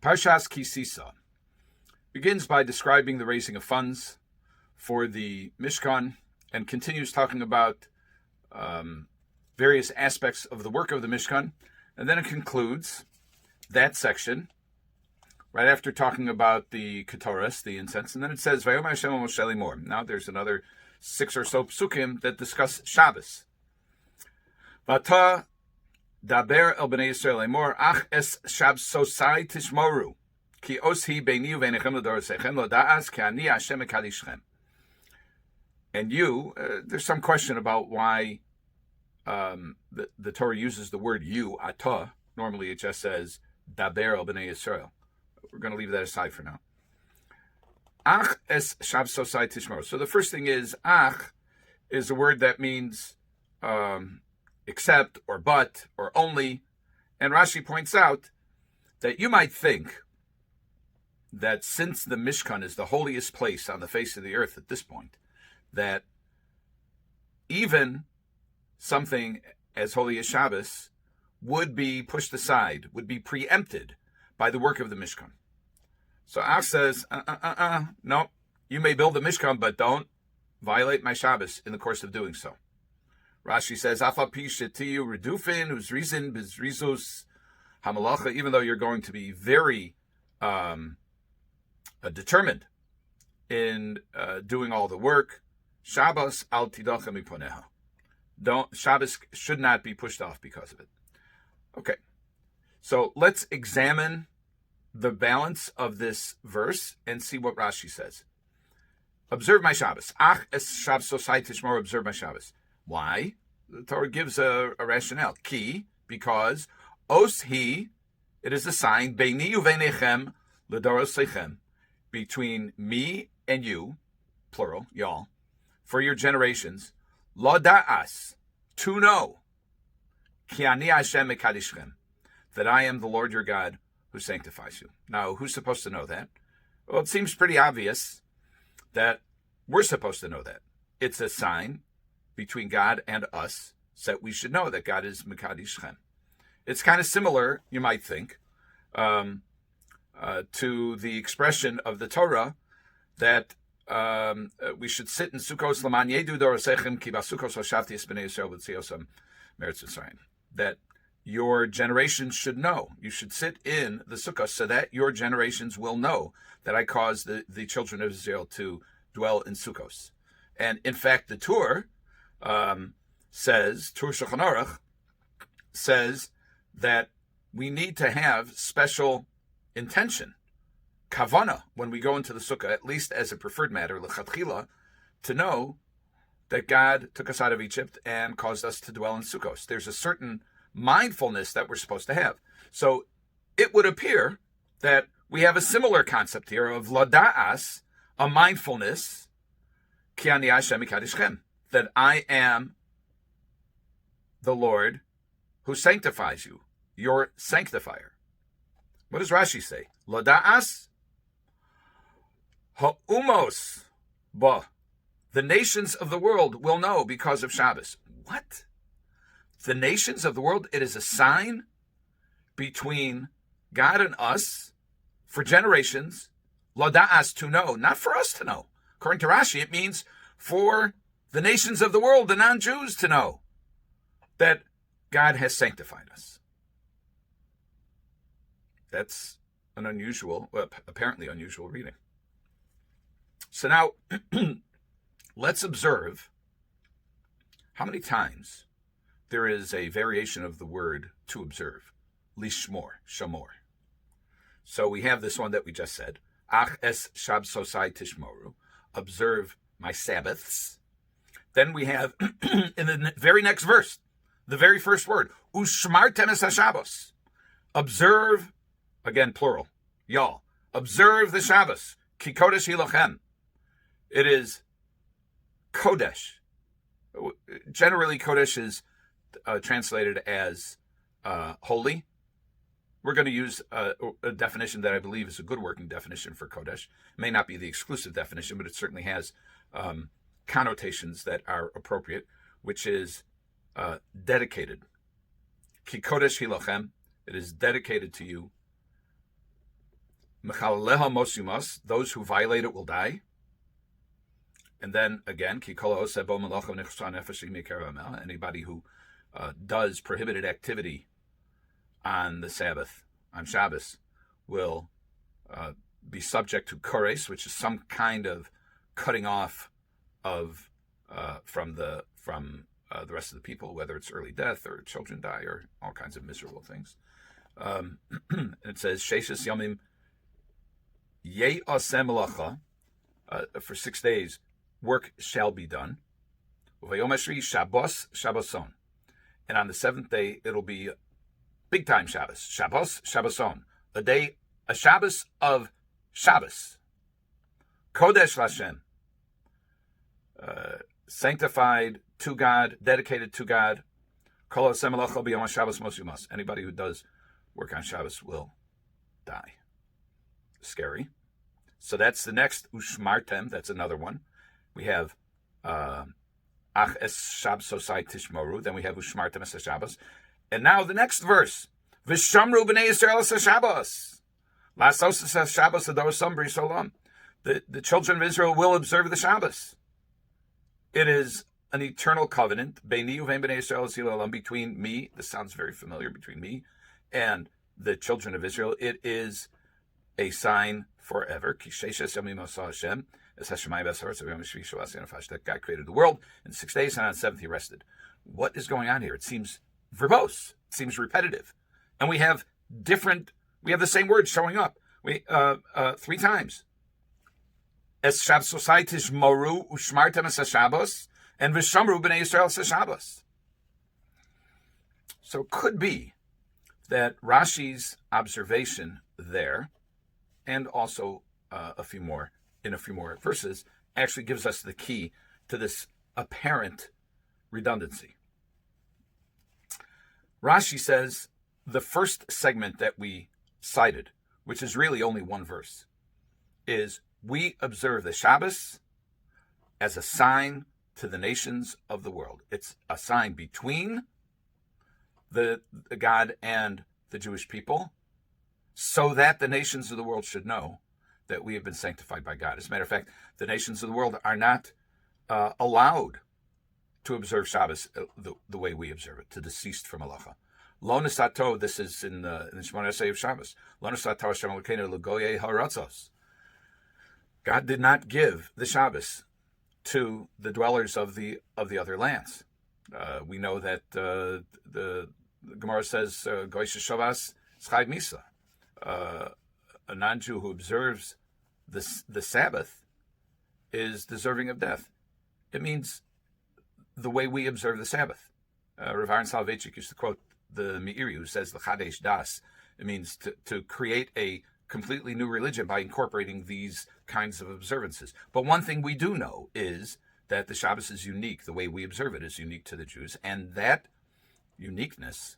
Parshas Sisa begins by describing the raising of funds for the Mishkan and continues talking about various aspects of the work of the Mishkan. And then it concludes that section right after talking about the Ketoras, the incense. And then it says, Vayom Hashem Moshe Limor. Now there's another 6 or so psukim that discuss Shabbos. Vata daber el bnei Yisrael lemor ach es shabsosai tishmoru ki oshi beini uvenechem l'dorosechem lo da'as ki ani Hashem ekadishchem. And you, there's some question about why the Torah uses the word you, atah. Normally it just says daber el bnei Yisrael. We're going to leave that aside for now. Ach es shabsosai tishmoru. So the first thing is ach is a word that means except, or but, or only. And Rashi points out that you might think that since the Mishkan is the holiest place on the face of the earth at this point, that even something as holy as Shabbos would be pushed aside, would be preempted by the work of the Mishkan. So Ach says, no, you may build the Mishkan, but don't violate my Shabbos in the course of doing so. Rashi says, redufin uzrizin bizrizus hamalacha, even though you're going to be very determined in doing all the work, Shabbos al tidacha miponeha. Shabbos should not be pushed off because of it. Okay, so let's examine the balance of this verse and see what Rashi says. Observe my Shabbos. Ach es Shabbosai tishmor, observe my Shabbos. Why? The Torah gives a rationale. Ki, because os he, it is a sign, beini uvenechem l'dorosechem, between me and you, plural, y'all, for your generations, lo da'as, to know, ki ani Hashem ekadishchem, that I am the Lord your God who sanctifies you. Now, who's supposed to know that? Well, it seems pretty obvious that we're supposed to know that. It's a sign between God and us, so that we should know that God is Mekadishchem. It's kind of similar, you might think, to the expression of the Torah that we should sit in Sukkos Laman Yedu Dorosechem Ki Basukos Hoshavti Esbnei Yisrael V'tziosam Meretz Yisrael. That your generations should know. You should sit in the Sukkos so that your generations will know that I caused the children of Israel to dwell in Sukkos. And in fact, the Tur says, Tur Shulchan Aruch says that we need to have special intention, kavana, when we go into the sukkah, at least as a preferred matter, lechatchila, to know that God took us out of Egypt and caused us to dwell in Sukkos. There's a certain mindfulness that we're supposed to have. So it would appear that we have a similar concept here of lada'as, a mindfulness, ki ani Hashem ekadishchem, that I am the Lord who sanctifies you, your sanctifier. What does Rashi say? Loda'as ha'umos ba. The nations of the world will know because of Shabbos. What? The nations of the world, it is a sign between God and us for generations. Loda'as, to know, not for us to know. According to Rashi, it means for the nations of the world, the non-Jews, to know that God has sanctified us. That's an unusual, well, apparently unusual reading. So now, let's observe how many times there is a variation of the word to observe. Lishmor, shamor. So we have this one that we just said. Ach es shabsosai tishmoru. Observe my Sabbaths. Then we have, in the very next verse, the very first word, ushmartem es haShabbos. Observe, again plural, y'all. Observe the Shabbos. Ki kodesh hilochem. It is kodesh. Generally, kodesh is translated as holy. We're going to use a definition that I believe is a good working definition for kodesh. It may not be the exclusive definition, but it certainly has connotations that are appropriate, which is dedicated. Ki kodesh hilochem. It is dedicated to you. Mechalaleha mosumas, those who violate it will die. And then again, anybody who does prohibited activity on the Sabbath, on Shabbos, will be subject to kores, which is some kind of cutting off of from the rest of the people, whether it's early death or children die or all kinds of miserable things. It says Sheishas Yomim Ye'aseh Melacha, for 6 days work shall be done. Uvayom Hashvi Shabbos Shabboson, and on the 7th day it'll be big time Shabbos. Shabbos Shabboson, a Shabbos of Shabbos. Kodesh Hashem, sanctified to God, dedicated to God. Kol Aseh Melacha b'Yom Shabbos Mosumas. Anybody who does work on Shabbos will die. Scary. So that's the next Ushmartem. That's another one. We have Ach es Shabbos Osai Tishmoru. Then we have Ushmartem es Shabbos. And now the next verse. Vishamru b'nei Yisrael es Shabbos. Lasos es Shabbos adorosam b'ris olam. The children of Israel will observe the Shabbos. It is an eternal covenant. Beini uvein b'nei Yisrael es olam, between me. This sounds very familiar. Between me and the children of Israel. It is a sign forever. That God created the world in 6 days, and on the 7th he rested. What is going on here? It seems verbose. It seems repetitive. And we have the same words showing up. 3 times. Es Shabbos Osai Moru Ushmartem es Shabbos, and Vishamru b'nei Yisrael es Shabbos. So it could be that Rashi's observation there, and also a few more verses, actually gives us the key to this apparent redundancy. Rashi says the first segment that we cited, which is really only one verse, is we observe the Shabbos as a sign to the nations of the world. It's a sign between the God and the Jewish people, so that the nations of the world should know that we have been sanctified by God. As a matter of fact, the nations of the world are not allowed to observe Shabbos the way we observe it, to desist from halacha. Lo nesato, this is in the Shemona Esrei of Shabbos. Lo nesato Hashem Elokeinu l'goyei haratzos. God did not give the Shabbos to the dwellers of the other lands. We know that the Gemara says Goy Shavas Schai Misa. A non-Jew who observes the Sabbath is deserving of death. It means the way we observe the Sabbath. Rav Soloveichik used to quote the Meiri, who says l'chadesh das. It means to create a completely new religion by incorporating these kinds of observances. But one thing we do know is that the Shabbos is unique. The way we observe it is unique to the Jews, and that uniqueness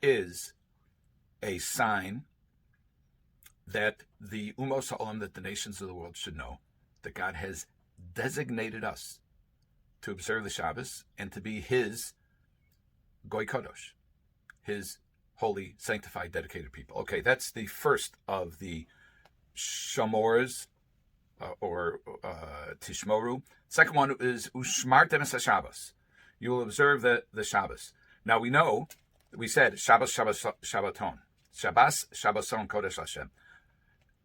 is a sign that the Umos Ha'olam, that the nations of the world should know that God has designated us to observe the Shabbos and to be His Goy Kodosh, His holy, sanctified, dedicated people. Okay, that's the first of the Shomors, or Tishmoru. Second one is Ushmartem es Shabbos. You will observe the Shabbos. Now we said Shabbos Shabbaton. Shabbos Shabboson Kodesh Hashem.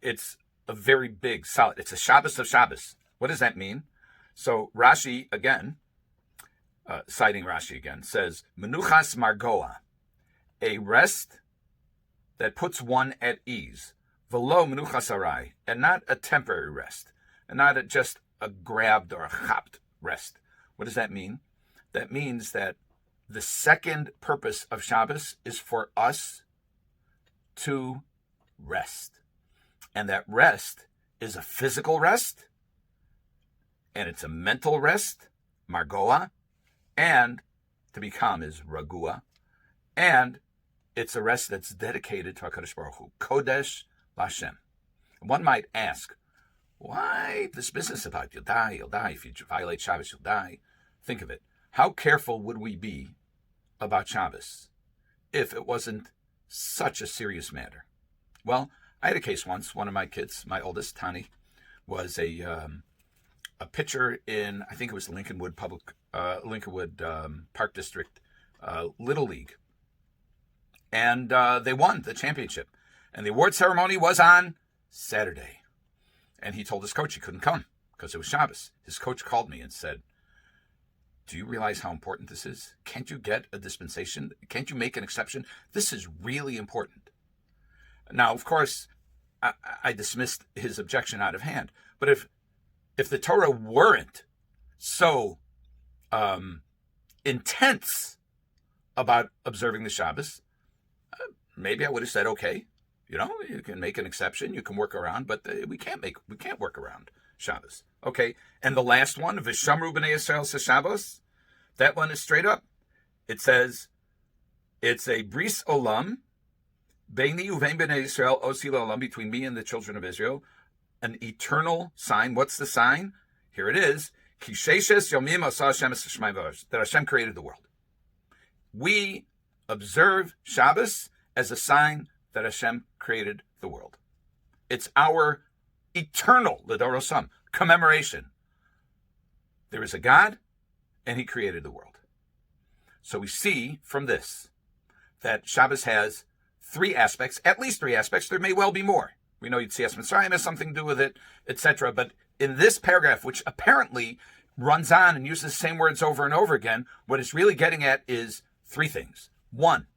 It's a very big, solid. It's a Shabbos of Shabbos. What does that mean? So Rashi again, citing Rashi again, says Menuchas Margoa, a rest that puts one at ease. Velo Menuchas Arai, and not a temporary rest, and not just a grabbed or a chapped rest. What does that mean? That means that the second purpose of Shabbos is for us to rest. And that rest is a physical rest, and it's a mental rest, margoa, and to be calm is ragua, and it's a rest that's dedicated to HaKadosh Baruch Hu, Kodesh Lashem. One might ask, why this business about you'll die, if you violate Shabbos, you'll die? Think of it. How careful would we be about Shabbos if it wasn't such a serious matter? Well, I had a case once. One of my kids, my oldest, Tani, was a pitcher in, I think it was the Lincolnwood Park District Little League. And they won the championship. And the award ceremony was on Saturday. And he told his coach he couldn't come because it was Shabbos. His coach called me and said, do you realize how important this is? Can't you get a dispensation? Can't you make an exception? This is really important. Now, of course, I dismissed his objection out of hand. But if the Torah weren't so intense about observing the Shabbos, maybe I would have said, okay, you can make an exception, you can work around, but we can't work around Shabbos. Okay, and the last one, V'shamru b'nei Yisrael Shabbos, that one is straight up. It says, it's a bris olam, beini uvein b'nei Yisrael osi olam, between me and the children of Israel, an eternal sign. What's the sign? Here it is. Ki sheishes yomim asa Hashem es hashemayim v'aretz, that Hashem created the world. We observe Shabbos as a sign that Hashem created the world. It's our eternal l'dorosam commemoration. There is a God, and He created the world. So we see from this that Shabbos has three aspects, at least three aspects. There may well be more. We know Yetzias Mitzrayim has something to do with it, etc. But in this paragraph, which apparently runs on and uses the same words over and over again, what it's really getting at is three things. One,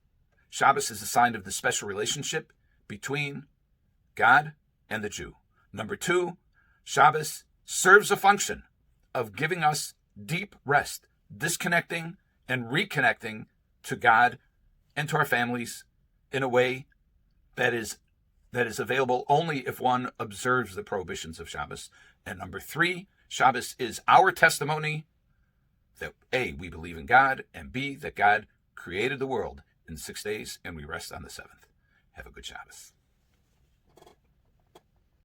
Shabbos is a sign of the special relationship between God and the Jew. Number two, Shabbos serves a function of giving us deep rest, disconnecting and reconnecting to God and to our families in a way that is available only if one observes the prohibitions of Shabbos. And number three, Shabbos is our testimony that A, we believe in God, and B, that God created the world in 6 days and we rest on the seventh. Have a good Shabbos.